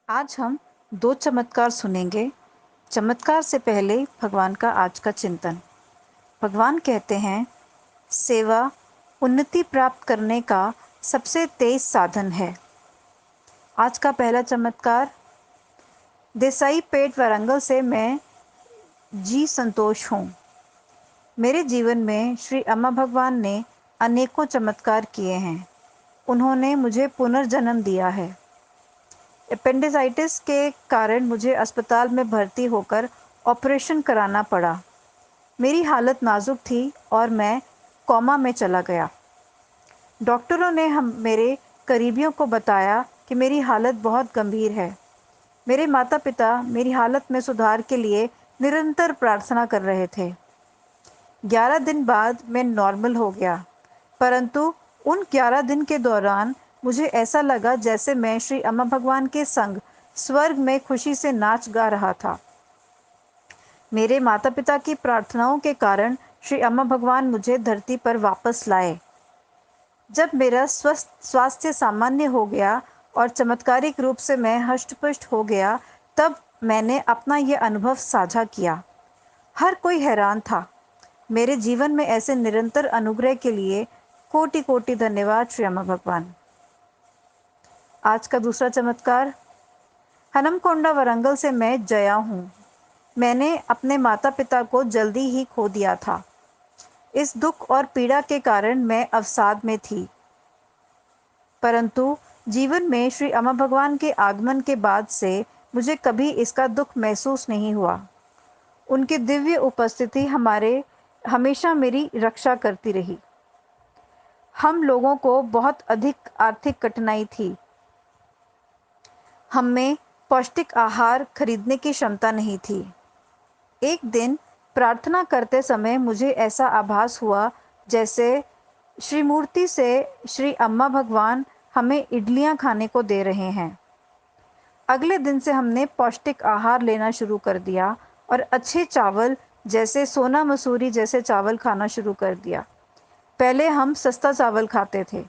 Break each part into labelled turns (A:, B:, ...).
A: आज हम दो चमत्कार सुनेंगे। चमत्कार से पहले भगवान का आज का चिंतन। भगवान कहते हैं, सेवा उन्नति प्राप्त करने का सबसे तेज साधन है। आज का पहला चमत्कार। देसाई पेट वारंगल से मैं जी संतोष हूँ। मेरे जीवन में श्री अम्मा भगवान ने अनेकों चमत्कार किए हैं। उन्होंने मुझे पुनर्जन्म दिया है। एपेंडिसाइटिस के कारण मुझे अस्पताल में भर्ती होकर ऑपरेशन कराना पड़ा। मेरी हालत नाजुक थी और मैं कोमा में चला गया। डॉक्टरों ने हम मेरे करीबियों को बताया कि मेरी हालत बहुत गंभीर है। मेरे माता पिता मेरी हालत में सुधार के लिए निरंतर प्रार्थना कर रहे थे। 11 दिन बाद मैं नॉर्मल हो गया, परंतु उन 11 दिन के दौरान मुझे ऐसा लगा जैसे मैं श्री अम्मा भगवान के संग स्वर्ग में खुशी से नाच गा रहा था। मेरे माता पिता की प्रार्थनाओं के कारण श्री अम्मा भगवान मुझे धरती पर वापस लाए। जब मेरा स्वास्थ्य सामान्य हो गया और चमत्कारिक रूप से मैं हष्ट-पुष्ट हो गया, तब मैंने अपना ये अनुभव साझा किया। हर कोई हैरान था। मेरे जीवन में ऐसे निरंतर अनुग्रह के लिए कोटि-कोटि धन्यवाद श्री अम्मा भगवान। आज का दूसरा चमत्कार। हनमकोंडा वारंगल से मैं जया हूँ। मैंने अपने माता पिता को जल्दी ही खो दिया था। इस दुख और पीड़ा के कारण मैं अवसाद में थी, परंतु जीवन में श्री अम्मा भगवान के आगमन के बाद से मुझे कभी इसका दुख महसूस नहीं हुआ। उनकी दिव्य उपस्थिति हमेशा मेरी रक्षा करती रही। हम लोगों को बहुत अधिक आर्थिक कठिनाई थी। हम में पौष्टिक आहार खरीदने की क्षमता नहीं थी। एक दिन प्रार्थना करते समय मुझे ऐसा आभास हुआ जैसे श्री मूर्ति से श्री अम्मा भगवान हमें इडलियां खाने को दे रहे हैं। अगले दिन से हमने पौष्टिक आहार लेना शुरू कर दिया और अच्छे चावल जैसे सोना मसूरी जैसे चावल खाना शुरू कर दिया। पहले हम सस्ता चावल खाते थे।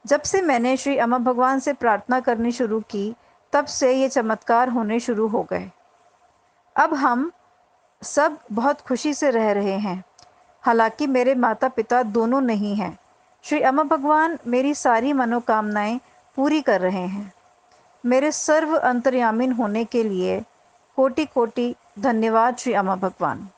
A: जब से मैंने श्री अम्मा भगवान से प्रार्थना करनी शुरू की, तब से ये चमत्कार होने शुरू हो गए। अब हम सब बहुत खुशी से रह रहे हैं। हालांकि मेरे माता पिता दोनों नहीं हैं। श्री अम्मा भगवान मेरी सारी मनोकामनाएं पूरी कर रहे हैं। मेरे सर्व अंतर्यामीन होने के लिए कोटि कोटि धन्यवाद श्री अम्मा भगवान।